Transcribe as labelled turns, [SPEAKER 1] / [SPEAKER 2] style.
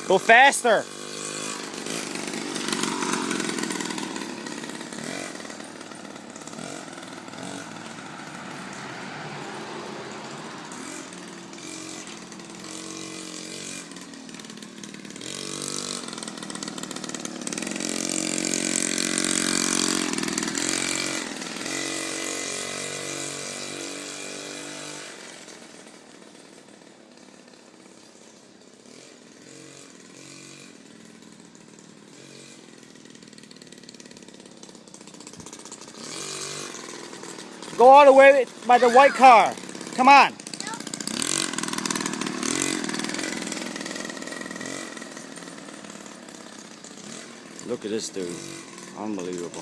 [SPEAKER 1] Go faster. Go all the way by the white car. Come on. Look at this dude. Unbelievable.